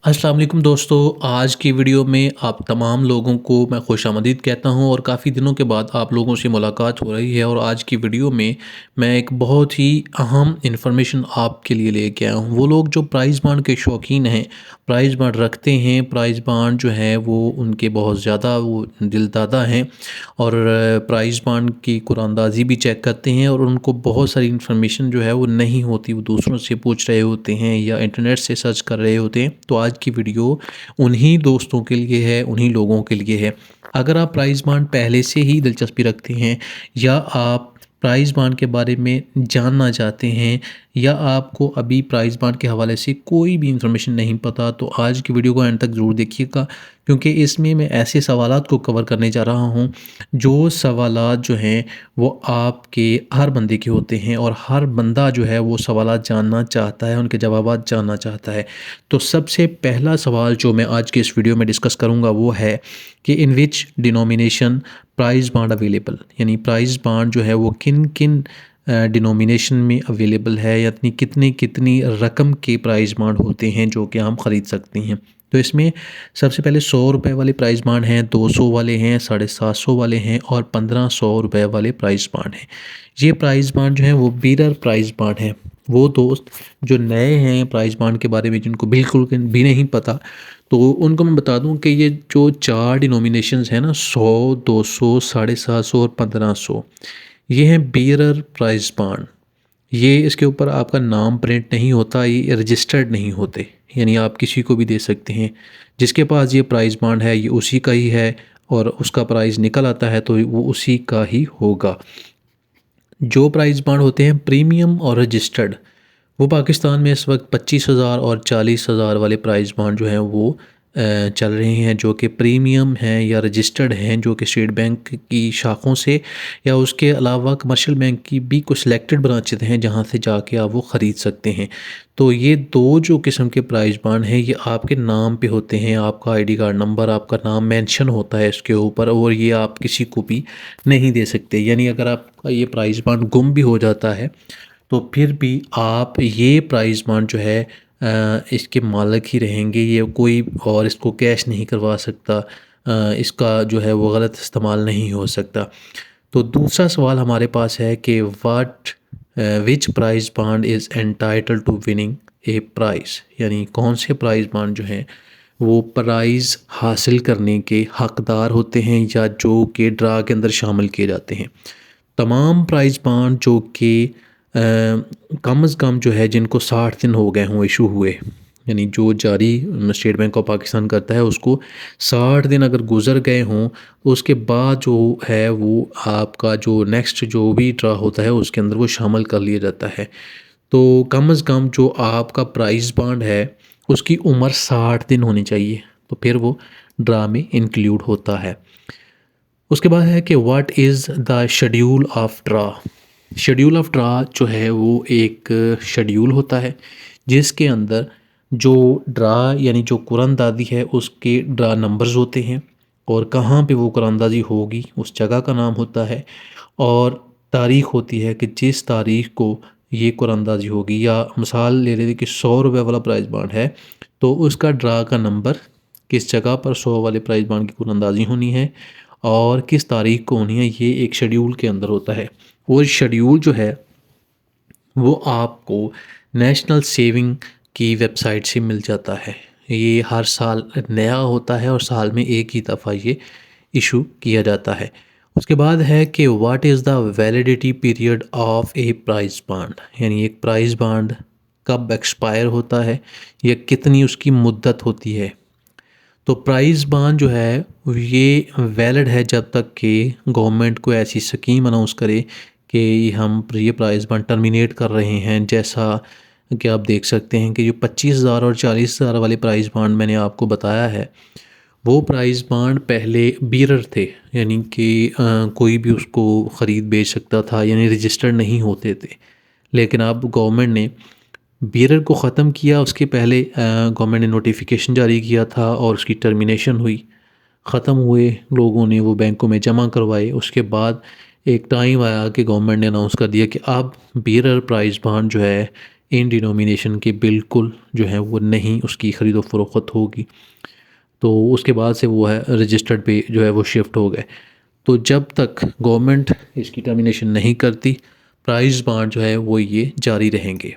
अस्सलाम वालेकुम दोस्तों। आज की वीडियो में आप तमाम लोगों को मैं खुशामदीद कहता हूं और काफ़ी दिनों के बाद आप लोगों से मुलाकात हो रही है। और आज की वीडियो में मैं एक बहुत ही अहम इन्फॉर्मेशन आपके लिए लेके आया हूं। वो लोग जो प्राइज़ बॉन्ड के शौकीन हैं, प्राइज़ बॉन्ड रखते हैं, प्राइज़ बॉन्ड जो है वो उनके बहुत ज़्यादा वो दिलदादा हैं और प्राइज़ बॉन्ड की कुरानंदाज़ी भी चेक करते हैं और उनको बहुत सारी इन्फॉर्मेशन जो है वो नहीं होती, वो दूसरों से पूछ रहे होते हैं या इंटरनेट से सर्च कर रहे होते हैं। तो आज की वीडियो उन्हीं दोस्तों के लिए है, उन्हीं लोगों के लिए है। अगर आप प्राइज़ बॉन्ड पहले से ही दिलचस्पी रखते हैं या आप प्राइज़ बॉन्ड के बारे में जानना चाहते हैं या आपको अभी प्राइज़ बॉन्ड के हवाले से कोई भी इंफॉर्मेशन नहीं पता, तो आज की वीडियो को एंड तक ज़रूर देखिएगा, क्योंकि इसमें मैं ऐसे सवालात को कवर करने जा रहा हूँ जो सवालात जो हैं वो आपके हर बंदे के होते हैं और हर बंदा जो है वो सवालात जानना चाहता है, उनके जवाबात जानना चाहता है। तो सबसे पहला सवाल जो मैं आज की इस वीडियो में डिस्कस करूँगा वो है कि इन विच डिनोमिनेशन प्राइज़ बॉन्ड अवेलेबल, यानी प्राइज़ बॉन्ड जो है वो किन किन डिनोमिनेशन में अवेलेबल है, यानी कितनी कितनी रकम के प्राइज़ बॉन्ड होते हैं जो कि हम ख़रीद सकते हैं। तो इसमें सबसे पहले 100 रुपये वाले प्राइस बांड हैं, 200 वाले हैं, 750 वाले हैं और 1500 रुपये वाले प्राइस बांड हैं। ये प्राइस बांड जो हैं वो बीरर प्राइस बांड हैं। वो दोस्त जो नए हैं प्राइस बांड के बारे में, जिनको बिल्कुल भी नहीं पता, तो उनको मैं बता दूं कि ये जो चार डिनोमिनेशंस हैं ना, 100, 200, 750 और 1500, ये हैं बीरर प्राइस बांड। ये इसके ऊपर आपका नाम प्रिंट नहीं होता, ये रजिस्टर्ड नहीं होते, यानी आप किसी को भी दे सकते हैं। जिसके पास ये प्राइस बॉन्ड है ये उसी का ही है और उसका प्राइस निकल आता है तो वो उसी का ही होगा। जो प्राइस बॉन्ड होते हैं प्रीमियम और रजिस्टर्ड, वो पाकिस्तान में इस वक्त 25,000 और 40,000 वाले प्राइस बॉन्ड जो हैं वो चल रहे हैं, जो कि प्रीमियम हैं या रजिस्टर्ड हैं, जो कि स्टेट बैंक की शाखों से या उसके अलावा कमर्शियल बैंक की भी कुछ सिलेक्टेड ब्रांचेज हैं जहां से जाके आप वो ख़रीद सकते हैं। तो ये दो जो किस्म के प्राइस बॉन्ड हैं ये आपके नाम पे होते हैं, आपका आईडी कार्ड नंबर, आपका नाम मेंशन होता है इसके ऊपर और ये आप किसी को भी नहीं दे सकते। यानी अगर आपका ये प्राइस बॉन्ड गुम भी हो जाता है तो फिर भी आप ये प्राइस बॉन्ड जो है इसके मालिक ही रहेंगे, ये कोई और इसको कैश नहीं करवा सकता, इसका जो है वो गलत इस्तेमाल नहीं हो सकता। तो दूसरा सवाल हमारे पास है कि what which prize bond is entitle to winning a prize, यानी कौन से प्राइस बॉन्ड जो हैं वो प्राइज़ हासिल करने के हकदार होते हैं या जो कि ड्रा के अंदर शामिल किए जाते हैं। तमाम प्राइस बॉन्ड जो कि कम अज़ कम जो है जिनको 60 दिन हो गए हों इशू हुए, यानी जो जारी स्टेट बैंक ऑफ पाकिस्तान करता है उसको 60 दिन अगर गुज़र गए हों तो उसके बाद जो है वो आपका जो नेक्स्ट जो भी ड्रा होता है उसके अंदर वो शामिल कर लिया जाता है। तो कम अज़ कम जो आपका प्राइस बॉन्ड है उसकी उम्र 60 दिन होनी चाहिए, तो फिर वो ड्रा में इंक्लूड होता है। उसके बाद है कि what is the schedule of draw. Schedule of draw जो है वो एक शेड्यूल होता है जिसके अंदर जो ड्रा यानी जो कुरानदादी है उसके ड्रा नंबर्स होते हैं और कहाँ पे वो कुरानदादी होगी उस जगह का नाम होता है और तारीख़ होती है कि जिस तारीख़ को ये कुरानदाजी होगी। या मिसाल ले लेते कि 100 रुपये वाला प्राइस बॉन्ड है तो उसका ड्रा का नंबर किस जगह पर 100 वाले प्राइस बॉन्ड की कुरानदाजी होनी है और किस तारीख़ को होनी है, ये एक शेड्यूल के अंदर होता है। और शेड्यूल जो है वो आपको नेशनल सेविंग की वेबसाइट से मिल जाता है। ये हर साल नया होता है और साल में एक ही दफ़ा ये इशू किया जाता है। उसके बाद है कि what is the validity period of A price bond, यानी एक प्राइस बॉन्ड कब एक्सपायर होता है या कितनी उसकी मुद्दत होती है। तो प्राइस बांड जो है ये वैलिड है जब तक कि गवर्नमेंट को ऐसी स्कीम अनाउंस करे कि हम ये प्राइस बांड टर्मिनेट कर रहे हैं। जैसा कि आप देख सकते हैं कि जो 25,000 और 40,000 वाले प्राइस बांड मैंने आपको बताया है वो प्राइस बांड पहले बीरर थे, यानी कि कोई भी उसको ख़रीद बेच सकता था, यानी रजिस्टर्ड नहीं होते थे। लेकिन अब गवर्नमेंट ने बीरर को ख़त्म किया, उसके पहले गवर्नमेंट ने नोटिफिकेशन जारी किया था और उसकी टर्मिनेशन हुई। ख़त्म हुए, लोगों ने वो बैंकों में जमा करवाए। उसके बाद एक टाइम आया कि गवर्नमेंट ने अनाउंस कर दिया कि अब बीरर प्राइस बॉन्ड जो है इन डिनोमिनेशन के बिल्कुल जो है वो नहीं उसकी ख़रीदो फरोख्त होगी। तो उसके बाद से वो है रजिस्टर्ड पे जो है वो शिफ्ट हो गए। तो जब तक गवर्नमेंट इसकी टर्मिनेशन नहीं करती, प्राइस बांड जो है वो ये जारी रहेंगे।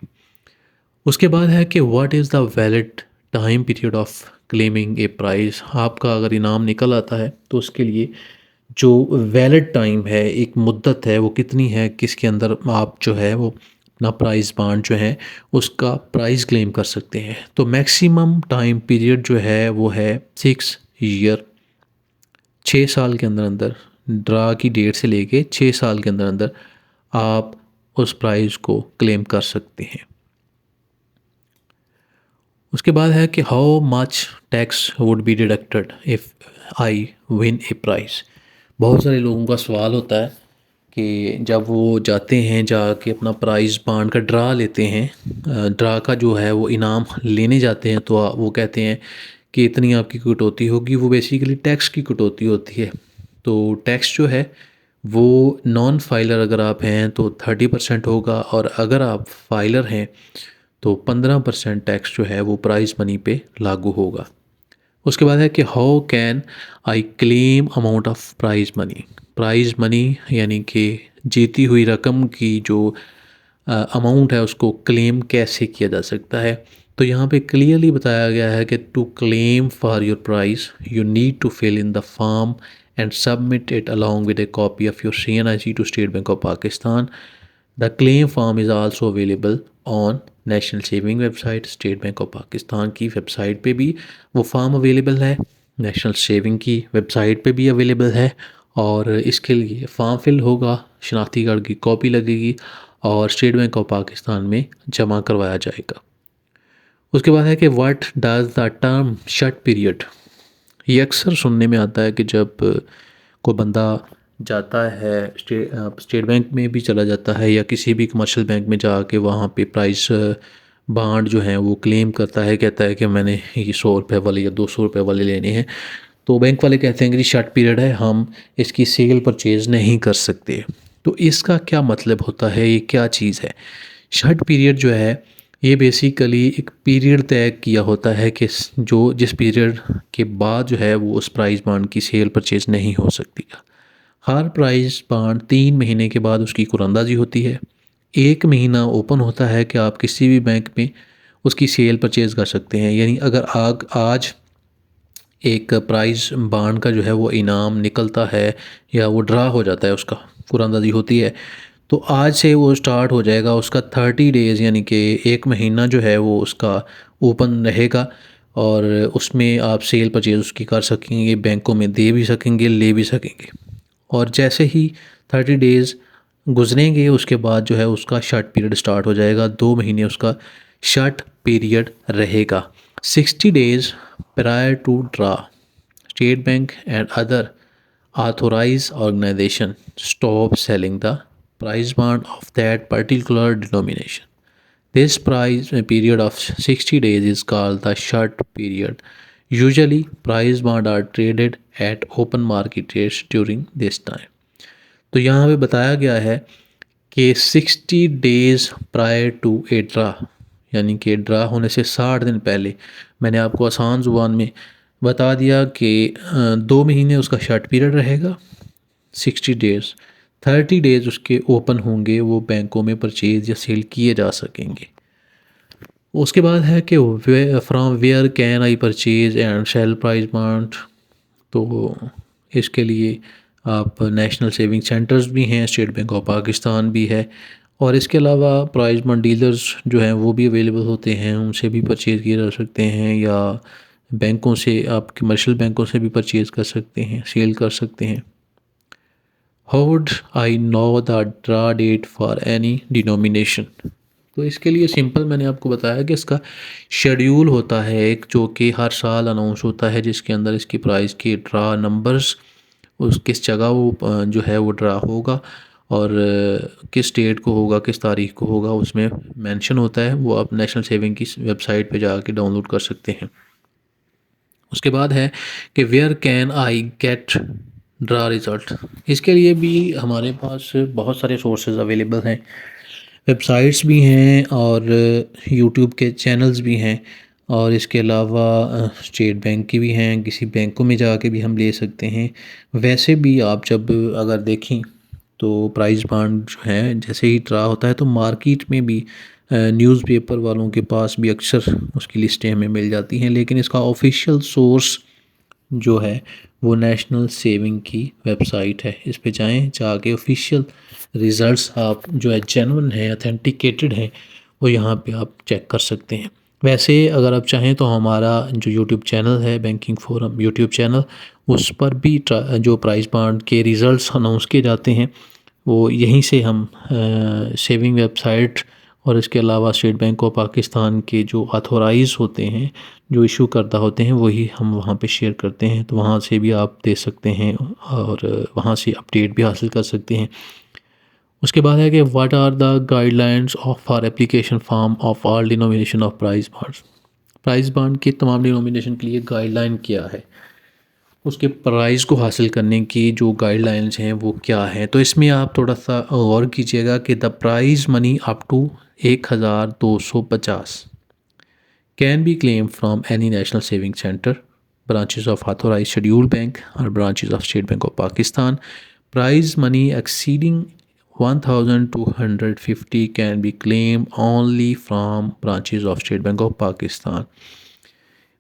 उसके बाद है कि what is the valid time period of claiming a prize. आपका अगर इनाम निकल आता है तो उसके लिए जो वैलिड टाइम है, एक मुद्दत है, वो कितनी है, किसके अंदर आप जो है वो अपना प्राइस बांड जो है उसका प्राइस क्लेम कर सकते हैं। तो मैक्सिमम टाइम पीरियड जो है वो है 6 ईयर। 6 साल के अंदर अंदर, ड्रा की डेट से लेके 6 साल के अंदर अंदर आप उस प्राइस को क्लेम कर सकते हैं। उसके बाद है कि how much tax would be deducted if I win a prize. बहुत सारे लोगों का सवाल होता है कि जब वो जाते हैं, जाके अपना प्राइज़ बांड का ड्रा लेते हैं, ड्रा का जो है वो इनाम लेने जाते हैं, तो वो कहते हैं कि इतनी आपकी कटौती होगी। वो बेसिकली टैक्स की कटौती होती है। तो टैक्स जो है वो नॉन फाइलर अगर आप हैं तो 30% होगा, और अगर आप फाइलर हैं तो 15% टैक्स जो है वो प्राइस मनी पे लागू होगा। उसके बाद है कि how can I claim amount of prize money. Prize money यानी कि जीती हुई रकम की जो अमाउंट है उसको क्लेम कैसे किया जा सकता है। तो यहाँ पे क्लियरली बताया गया है कि to claim for your price you need to fill in the form and submit it along with a copy of your CNIC to state bank of Pakistan. The claim form is also available on national saving website. State bank of Pakistan की website पे भी वो form available है, national saving की website पे भी available है। और इसके लिए फॉर्म फिल होगा, शनाख्ती कार्ड की कॉपी लगेगी और स्टेट बैंक ऑफ पाकिस्तान में जमा करवाया जाएगा। उसके बाद है कि what does the term shut period. ये अक्सर सुनने में आता है कि जब कोई बंदा जाता है स्टेट बैंक में भी चला जाता है या किसी भी कमर्शियल बैंक में जाके वहाँ पे प्राइस बांड जो है वो क्लेम करता है, कहता है कि मैंने ये 100 रुपये वाले या 200 रुपये वाले लेने हैं, तो बैंक वाले कहते हैं कि जी शॉर्ट पीरियड है, हम इसकी सेल परचेज़ नहीं कर सकते। तो इसका क्या मतलब होता है, ये क्या चीज़ है? शॉर्ट पीरियड जो है ये बेसिकली एक पीरियड तय किया होता है कि जो जिस पीरियड के बाद जो है वो उस प्राइस बांड की सेल परचेज़ नहीं हो सकती। हर प्राइस बांड 3 महीने के बाद उसकी कुरानंदाजी होती है। 1 महीना ओपन होता है कि आप किसी भी बैंक में उसकी सेल परचेज़ कर सकते हैं। यानी अगर आज एक प्राइस बांड का जो है वो इनाम निकलता है या वो ड्रा हो जाता है, उसका कुरानंदाजी होती है, तो आज से वो स्टार्ट हो जाएगा उसका 30 डेज़, यानी कि 1 महीना जो है वो उसका ओपन रहेगा। और उसमें आप सेल परचेज़ उसकी कर सकेंगे, बैंकों में दे भी सकेंगे, ले भी सकेंगे। और जैसे ही 30 डेज़ गुजरेंगे उसके बाद जो है उसका शॉर्ट पीरियड स्टार्ट हो जाएगा। 2 महीने उसका शॉर्ट पीरियड रहेगा। 60 days prior to draw state bank and other authorized organization stop selling the price bond of that particular denomination. This price period of 60 days is called the short period. Usually, price bond are traded at open market rates during this time. तो यहाँ पे बताया गया है कि 60 days prior to a draw, यानी कि draw होने से 60 दिन पहले, मैंने आपको आसान ज़ुबान में बता दिया कि 2 महीने उसका शॉर्ट पीरियड रहेगा, 60 डेज़, 30 डेज़ उसके ओपन होंगे, वो बैंकों में परचेज़ या सेल किए जा सकेंगे। उसके बाद है कि from where can I purchase and sale price bond. तो इसके लिए आप नेशनल सेविंग सेंटर्स भी हैं, स्टेट बैंक ऑफ पाकिस्तान भी है, और इसके अलावा प्राइस बांड डीलर्स जो हैं वो भी अवेलेबल होते हैं, उनसे भी परचेज़ किए जा सकते हैं, या बैंकों से, आप कमर्शियल बैंकों से भी परचेज़ कर सकते हैं, सेल कर सकते हैं। How would I know the draw date for any denomination. तो इसके लिए सिंपल मैंने आपको बताया कि इसका शेड्यूल होता है एक, जो कि हर साल अनाउंस होता है, जिसके अंदर इसकी प्राइस के ड्रा नंबर्स, उस किस जगह वो जो है वो ड्रा होगा, और किस डेट को होगा, किस तारीख को होगा, उसमें मेंशन होता है। वो आप नेशनल सेविंग की वेबसाइट पे जाके डाउनलोड कर सकते हैं। उसके बाद है कि where can I get draw result. इसके लिए भी हमारे पास बहुत सारे सोर्सेज अवेलेबल हैं। वेबसाइट्स भी हैं और यूट्यूब के चैनल्स भी हैं, और इसके अलावा स्टेट बैंक की भी हैं, किसी बैंकों में जाके भी हम ले सकते हैं। वैसे भी आप जब अगर देखें तो प्राइस बांड जो है जैसे ही ट्रा होता है तो मार्केट में भी न्यूज़पेपर वालों के पास भी अक्सर उसकी लिस्टें हमें मिल जाती हैं, लेकिन इसका ऑफिशियल सोर्स जो है वो नेशनल सेविंग की वेबसाइट है। इस पे जाएं, जाके ऑफिशियल रिज़ल्ट्स आप जो है जेन्युइन है, अथेंटिकेटेड है, वो यहाँ पे आप चेक कर सकते हैं। वैसे अगर आप चाहें तो हमारा जो यूट्यूब चैनल है बैंकिंग फोरम यूट्यूब चैनल, उस पर भी जो प्राइस बांड के रिज़ल्ट्स अनाउंस किए जाते हैं वो यहीं से हम सेविंग वेबसाइट और इसके अलावा स्टेट बैंक ऑफ पाकिस्तान के जो ऑथोराइज होते हैं, जो इशू करता होते हैं, वही हम वहाँ पे शेयर करते हैं। तो वहाँ से भी आप दे सकते हैं और वहाँ से अपडेट भी हासिल कर सकते हैं। उसके बाद है कि what are the guidelines of are application form of all denomination of price bonds. Price bond के तमाम डिनोमिनेशन के लिए गाइडलाइन क्या है, उसके प्राइस को हासिल करने की जो गाइडलाइंस हैं वो क्या है। तो इसमें आप थोड़ा सा गौर कीजिएगा कि the price money up to 1250 can be claim from any national saving center, branches of authorized scheduled bank or branches of State Bank of Pakistan. Prize money exceeding 1250 can be claimed only from branches of State Bank of Pakistan.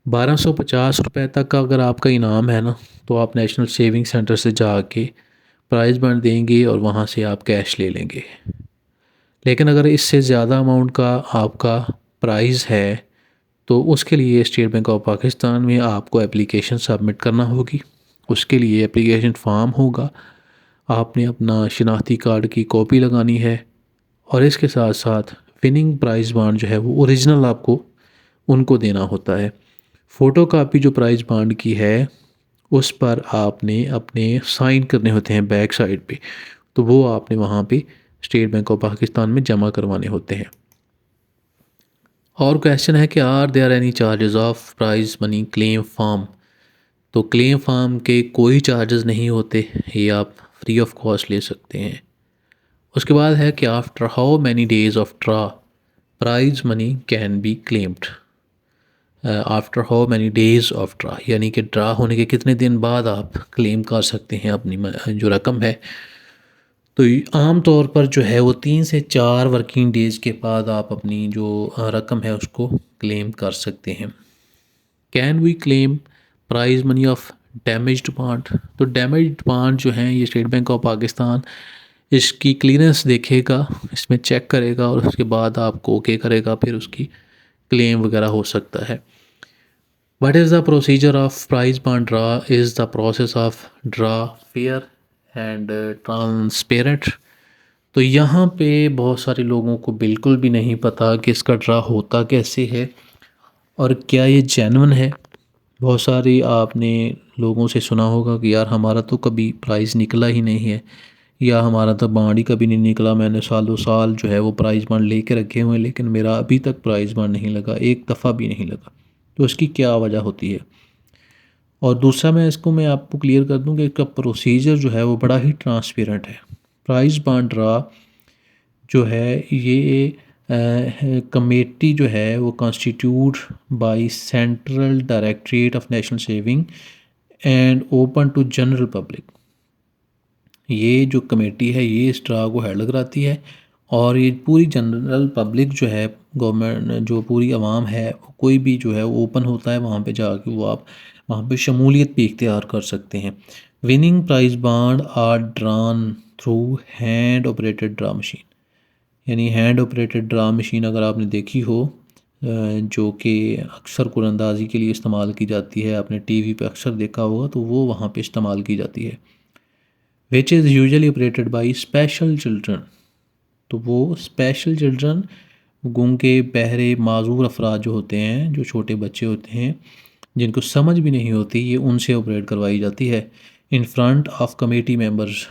1250 रुपये तक का अगर आपका इनाम है ना, तो आप नेशनल सेविंग सेंटर से जाके प्राइज़ बंड देंगे और वहाँ से आप कैश ले लेंगे। लेकिन अगर इससे ज़्यादा अमाउंट का आपका प्राइज़ है तो उसके लिए स्टेट बैंक ऑफ पाकिस्तान में आपको एप्लीकेशन सबमिट करना होगी। उसके लिए एप्लीकेशन फ़ॉर्म होगा, आपने अपना शिनाख्ती कार्ड की कॉपी लगानी है और इसके साथ साथ विनिंग प्राइज़ बांड जो है वो ओरिजिनल आपको उनको देना होता है। फ़ोटो कापी जो प्राइज़ बांड की है उस पर आपने अपने साइन करने होते हैं बैक साइड पे, तो वो आपने वहाँ पे स्टेट बैंक ऑफ पाकिस्तान में जमा करवाने होते हैं। और क्वेश्चन है कि are there any charges of prize money claim form. तो क्लेम फॉर्म के कोई चार्जेस नहीं होते, ये आप फ्री ऑफ कॉस्ट ले सकते हैं। उसके बाद है कि after how many days of draw prize money can be claimed. After how many days of draw यानी कि ड्रा होने के कितने दिन बाद आप क्लेम कर सकते हैं अपनी जो रकम है। तो आम तौर पर जो है वो 3 से 4 वर्किंग डेज़ के बाद आप अपनी जो रकम है उसको क्लेम कर सकते हैं। Can we claim prize money of damaged bond. तो डैमेज्ड बॉन्ड जो हैं ये स्टेट बैंक ऑफ पाकिस्तान इसकी क्लीयरेंस देखेगा, इसमें चेक करेगा और उसके बाद आपको ओके करेगा, फिर उसकी क्लेम वगैरह हो सकता है। What is the procedure of prize bond draw is the process of draw fair and transparent. तो यहाँ पे बहुत सारे लोगों को बिल्कुल भी नहीं पता कि इसका ड्रा होता कैसे है और क्या ये जेन्युइन है। बहुत सारी आपने लोगों से सुना होगा कि यार हमारा तो कभी प्राइज़ निकला ही नहीं है, या हमारा तो बांड ही कभी नहीं निकला, मैंने साल 2 साल जो है वो प्राइज़ बांड लेके रखे हुए हैं लेकिन मेरा अभी तक प्राइज़ बांड नहीं लगा, एक दफ़ा भी नहीं लगा। तो इसकी क्या वजह होती है। और दूसरा मैं आपको क्लियर कर दूं कि इसका प्रोसीजर जो है वो बड़ा ही ट्रांसपेरेंट है। प्राइस बांड ड्रा जो है ये कमेटी जो है वो constitute by central directorate of national saving and open to general public. ये जो कमेटी है ये इस ड्रा को हेड कराती है और ये पूरी जनरल पब्लिक जो है, गवर्नमेंट जो पूरी आवाम है, कोई भी जो है वो ओपन होता है वहाँ पे जाके वो आप वहाँ पे शमूलियत भी इख्तियार कर सकते हैं। Winning prize bond are drawn through hand operated draw machine. यानी हैंड ऑपरेटेड ड्रा मशीन अगर आपने देखी हो जो कि अक्सर कुरंदाजी के लिए इस्तेमाल की जाती है, आपने टीवी पे अक्सर देखा होगा, तो वो वहाँ पे इस्तेमाल की जाती है। Which is usually operated by special children. तो वो स्पेशल चिल्ड्रन गूंगे बहरे माजूर अफराद जो होते हैं, जो छोटे बच्चे होते हैं जिनको समझ भी नहीं होती, ये उनसे ऑपरेट करवाई जाती है in front of committee members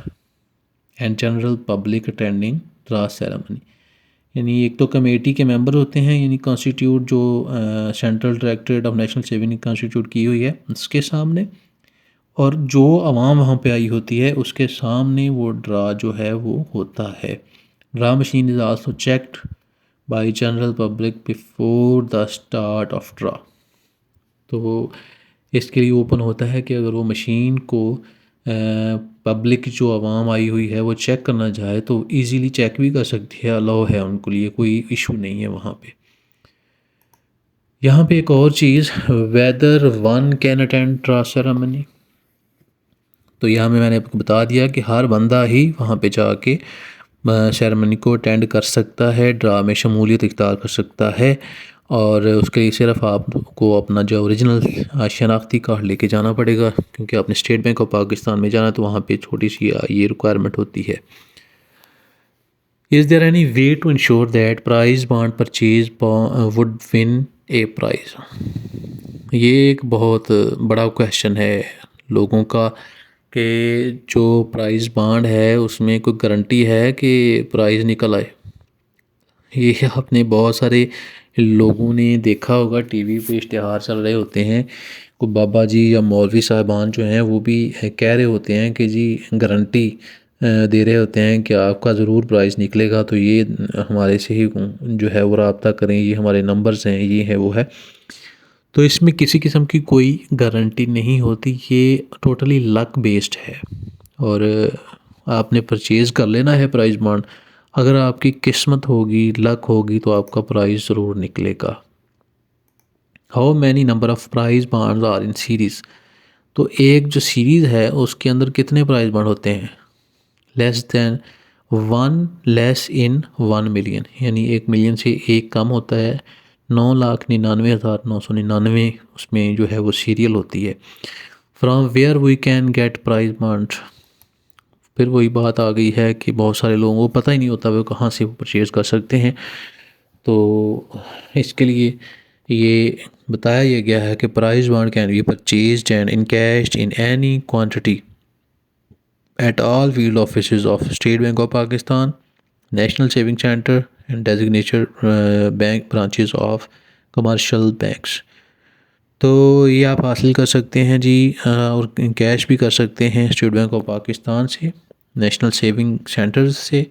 and general public attending draw ceremony. यानी एक तो कमेटी के मेंबर होते हैं, यानी कॉन्स्टिट्यूट जो central directorate of national saving constitute की हुई है उसके सामने, और जो आवाम वहाँ पे आई होती है उसके सामने वो ड्रा जो है वो होता है। Draw machine is also checked by general public before the start of draw. तो इसके लिए ओपन होता है कि अगर वो मशीन को पब्लिक जो आवाम आई हुई है वो चेक करना चाहे तो इजीली चेक भी कर सकती है, अलाउ है उनको लिए, कोई इशू नहीं है वहाँ पे। यहाँ पे एक और चीज़, whether one can attend draw ceremony. तो यहाँ में मैंने आपको बता दिया कि हर बंदा ही वहाँ पे जाके सेरेमनी को अटेंड कर सकता है, ड्रा में शमूलियत इख्तियार कर सकता है। और उसके लिए सिर्फ आपको अपना जो ओरिजिनल शनाख्ती कार्ड लेके जाना पड़ेगा, क्योंकि आपने स्टेट बैंक ऑफ पाकिस्तान में जाना तो वहाँ पे छोटी सी ये रिक्वायरमेंट होती है। Is there any way to ensure that prize bond purchase would win a prize? ये एक बहुत बड़ा क्वेश्चन है लोगों का कि जो प्राइज़ बॉन्ड है उसमें कोई गारंटी है कि प्राइज़ निकल आए। ये आपने बहुत सारे लोगों ने देखा होगा, टीवी पे इश्तिहार चल रहे होते हैं, कोई बाबा जी या मौलवी साहबान जो हैं वो भी कह रहे होते हैं कि जी गारंटी दे रहे होते हैं कि आपका ज़रूर प्राइस निकलेगा, तो ये हमारे से ही जो है वो रब्ता करें, ये हमारे नंबर्स हैं, ये है वो है। तो इसमें किसी किस्म की कोई गारंटी नहीं होती, ये टोटली लक बेस्ड है। और आपने परचेज़ कर लेना है प्राइस बॉन्ड, अगर आपकी किस्मत होगी, लक होगी, तो आपका प्राइस ज़रूर निकलेगा। How many number of price bonds are in series? तो एक जो सीरीज़ है उसके अंदर कितने प्राइस बॉन्ड होते हैं? Less than one, less in 1 million, यानी 1 मिलियन से एक कम होता है। 9,99,999 उसमें जो है वो सीरियल होती है। From where we can get price bond? फिर वही बात आ गई है कि बहुत सारे लोगों को पता ही नहीं होता वो कहाँ से वो परचेज़ कर सकते हैं। तो इसके लिए ये बताया ये गया है कि prize bond can be purchased and encashed in any quantity at all field offices of State Bank of Pakistan, National Saving Center and designated bank branches of commercial banks। तो ये आप हासिल कर सकते हैं जी, और कैश भी कर सकते हैं स्टेट बैंक ऑफ पाकिस्तान से, नेशनल सेविंग सेंटर्स से,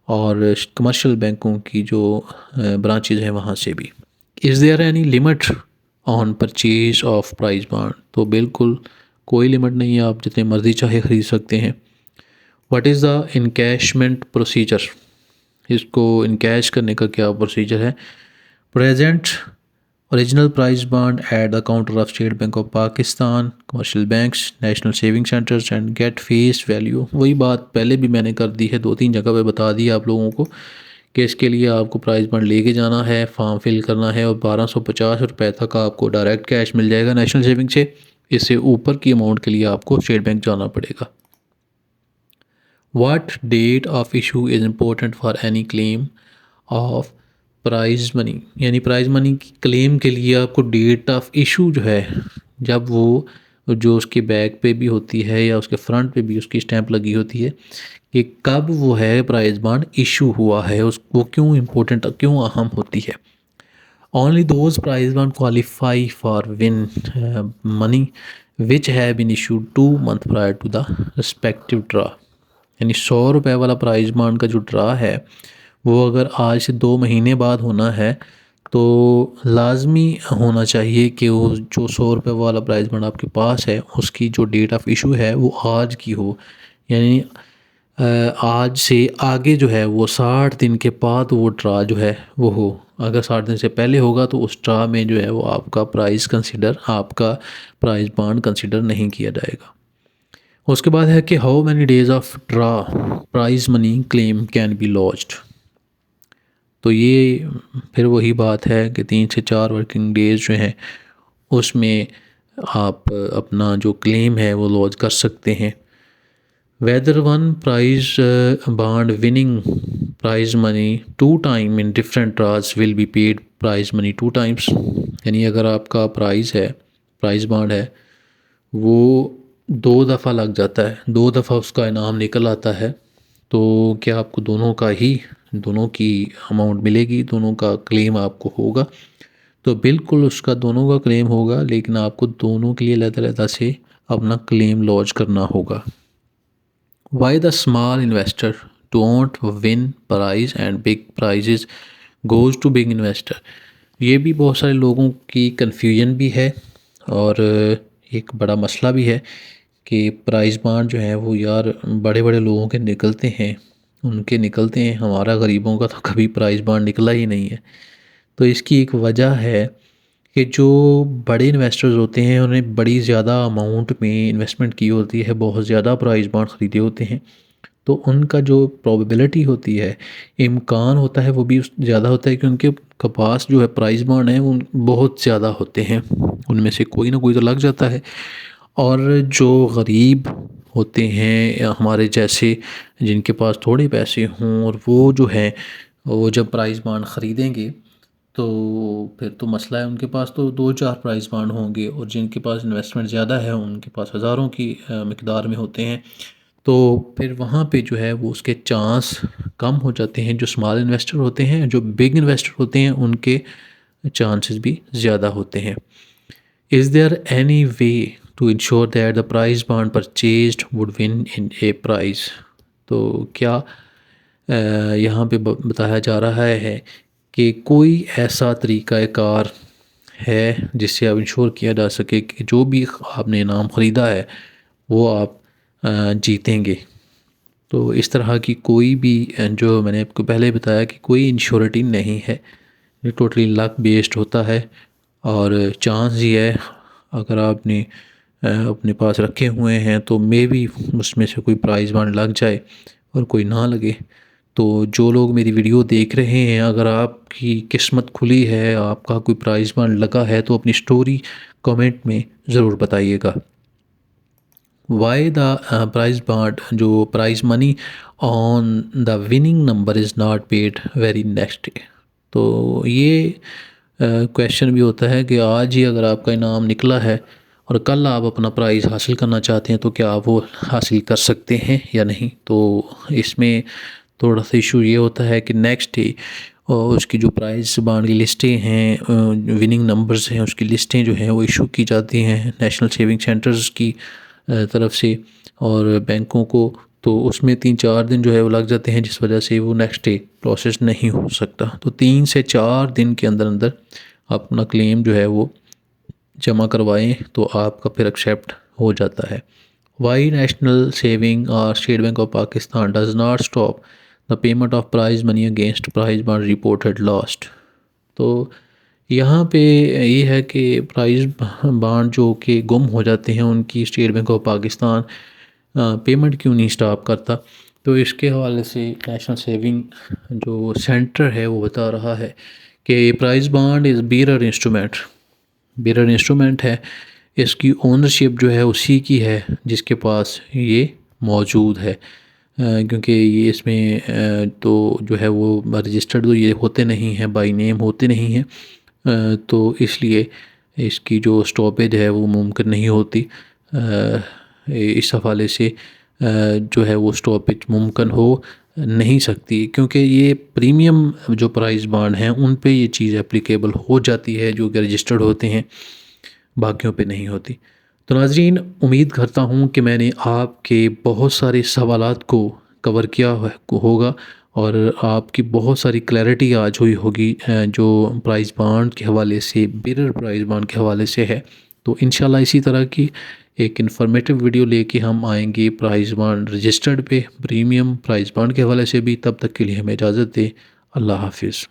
और कमर्शियल बैंकों की जो ब्रांचेज हैं वहाँ से भी। Is there any limit on purchase of price bond? तो बिल्कुल कोई लिमिट नहीं है, आप जितने मर्ज़ी चाहे ख़रीद सकते हैं। What is the encashment procedure? इसको इनकैश करने का क्या प्रोसीजर है? Present original price bond at the counter of state bank of Pakistan, commercial banks, national saving centers and get face value. वही बात पहले भी मैंने कर दी है, 2-3 जगह पे बता दी आप लोगों को कि इसके लिए आपको प्राइस बॉन्ड लेके जाना है, फॉर्म फिल करना है, और 1250 तक आपको डायरेक्ट कैश मिल जाएगा नेशनल सेविंग से। इससे ऊपर की अमाउंट के लिए आपको स्टेट बैंक जाना पड़ेगा। What date of issue is important for any claim of prize money? यानी प्राइज़ मनी की क्लेम के लिए आपको डेट ऑफ इशू जो है, जब वो जो उसके बैक पे भी होती है या उसके फ्रंट पे भी उसकी स्टैंप लगी होती है कि कब वो है प्राइज़ बॉन्ड इशू हुआ है, उस वो क्यों इम्पोर्टेंट, क्यों अहम होती है। Only those prize bond qualify for win money which have been issued 2 months prior to the respective draw. यानी 100 रुपये वाला प्राइज़ बॉन्ड का जो ड्रा है वो अगर आज से 2 महीने बाद होना है तो लाजमी होना चाहिए कि वो जो 100 रुपये वाला प्राइज़ बॉन्ड आपके पास है उसकी जो डेट ऑफ इशू है वो आज की हो। यानी आज से आगे जो है वो 60 दिन के बाद वो ड्रा जो है वो हो। अगर 60 दिन से पहले होगा तो उस ड्रा में जो है वो आपका आपका प्राइज़ बॉन्ड कंसिडर नहीं किया जाएगा। उसके बाद है कि how many days of draw prize money claim can be lodged? तो ये फिर वही बात है कि 3 से 4 वर्किंग डेज़ जो हैं उसमें आप अपना जो क्लेम है वो लॉज कर सकते हैं। Whether one prize bond winning prize money 2 time in different draws will be paid prize money 2 times. यानी अगर आपका प्राइज़ बॉन्ड है वो 2 दफ़ा लग जाता है, 2 दफ़ा उसका इनाम निकल आता है, तो क्या आपको दोनों की अमाउंट मिलेगी, दोनों का क्लेम आपको होगा? तो बिल्कुल उसका दोनों का क्लेम होगा, लेकिन आपको दोनों के लिए अलग-अलग से अपना क्लेम लॉन्च करना होगा। Why the small investor don't win prize and big prizes goes to big investor. ये भी बहुत सारे लोगों की कन्फ्यूजन भी है और एक बड़ा मसला भी है कि प्राइज़ बॉन्ड जो है वो यार बड़े बड़े लोगों के निकलते हैं, उनके निकलते हैं, हमारा गरीबों का तो कभी प्राइज़ बॉन्ड निकला ही नहीं है। तो इसकी एक वजह है कि जो बड़े इन्वेस्टर्स होते हैं उन्हें बड़ी ज़्यादा अमाउंट में इन्वेस्टमेंट की होती है, बहुत ज़्यादा प्राइज़ बॉन्ड ख़रीदे होते हैं, तो उनका जो प्रोबेबिलिटी होती है, इम्कान होता है, वो भी ज़्यादा होता है कि उनके पास जो है प्राइज़ बॉन्ड है वो बहुत ज़्यादा होते हैं, उनमें से कोई ना कोई तो लग जाता है। और जो गरीब होते हैं या हमारे जैसे जिनके पास थोड़े पैसे हों और वो जो है वो जब प्राइज़ बॉन्ड ख़रीदेंगे तो फिर तो मसला है, उनके पास तो 2-4 प्राइज़ बॉन्ड होंगे और जिनके पास इन्वेस्टमेंट ज़्यादा है उनके पास हज़ारों की मिकदार में होते हैं। तो फिर वहाँ पे जो है वो उसके चांस कम हो जाते हैं। जो स्मॉल इन्वेस्टर होते हैं, जो बिग इन्वेस्टर होते हैं, उनके चांसेस भी ज़्यादा होते हैं। Is there any way to ensure that the prize bond purchased would win in a prize? तो क्या यहाँ पे बताया जा रहा है कि कोई ऐसा तरीक़ाकार है जिससे अब इंश्योर किया जा सके कि जो भी आपने इनाम ख़रीदा है वो आप जीतेंगे। तो इस तरह की कोई भी जो मैंने आपको पहले बताया कि कोई इंश्योरिटी नहीं है, ये टोटली लक बेस्ड होता है और चांस ही है। अगर आपने अपने पास रखे हुए हैं तो मे बी उसमें से कोई प्राइज़ बॉन्ड लग जाए और कोई ना लगे। तो जो लोग मेरी वीडियो देख रहे हैं, अगर आपकी किस्मत खुली है, आपका कोई प्राइज़ बॉन्ड लगा है तो अपनी स्टोरी कमेंट में ज़रूर बताइएगा। वाई द प्राइज़ बॉन्ड, जो prize money on the winning number is not paid very next day. तो ये क्वेश्चन भी होता है कि आज ही अगर आपका इनाम निकला है और कल आप अपना प्राइज़ हासिल करना चाहते हैं तो क्या आप वो हासिल कर सकते हैं या नहीं। तो इसमें थोड़ा सा इशू ये होता है कि नेक्स्ट डे और उसकी जो प्राइज़ बॉन्ड की लिस्टें हैं, विनिंग नंबर्स हैं, उसकी लिस्टें जो हैं वो इशू की जाती हैं नेशनल सेविंग सेंटर्स की तरफ से और बैंकों को। तो उसमें 3-4 दिन जो है वो लग जाते हैं, जिस वजह से वो नेक्स्ट डे प्रोसेस नहीं हो सकता। तो 3 से 4 दिन के अंदर अंदर आप अपना क्लेम जो है वो जमा करवाएं तो आपका फिर एक्सेप्ट हो जाता है। वाई नेशनल सेविंग और state bank of Pakistan does not stop the payment of prize money against prize bond reported lost. तो यहाँ पे ये है कि प्राइज़ बॉन्ड जो कि गुम हो जाते हैं उनकी state bank of Pakistan payment क्यों नहीं स्टॉप करता। तो इसके हवाले से नेशनल सेविंग जो सेंटर है वो बता रहा है कि prize bond is bearer instrument है, इसकी ओनरशिप जो है उसी की है जिसके पास ये मौजूद है। क्योंकि ये इसमें तो जो है वो रजिस्टर्ड तो ये होते नहीं हैं, बाई नेम होते नहीं हैं, तो इसलिए इसकी जो स्टॉपेज है वो मुमकिन नहीं होती। इस हवाले से जो है वो स्टॉपेज मुमकिन हो नहीं सकती, क्योंकि ये प्रीमियम जो प्राइस बॉन्ड हैं उन पे ये चीज़ एप्लीकेबल हो जाती है जो कि रजिस्टर्ड होते हैं, बाकियों पे नहीं होती। तो नाज़रीन, उम्मीद करता हूँ कि मैंने आपके बहुत सारे सवालात को कवर किया होगा और आपकी बहुत सारी क्लैरिटी आज हुई होगी जो प्राइस बॉन्ड के हवाले से, बीरर प्राइस बॉन्ड के हवाले से है। तो इंशाल्लाह इसी तरह की एक इन्फॉर्मेटिव वीडियो लेके हम आएंगे प्राइस बॉन्ड रजिस्टर्ड पे, प्रीमियम प्राइस बॉन्ड के हवाले से भी। तब तक के लिए हमें इजाज़त दें। अल्लाह हाफिज़।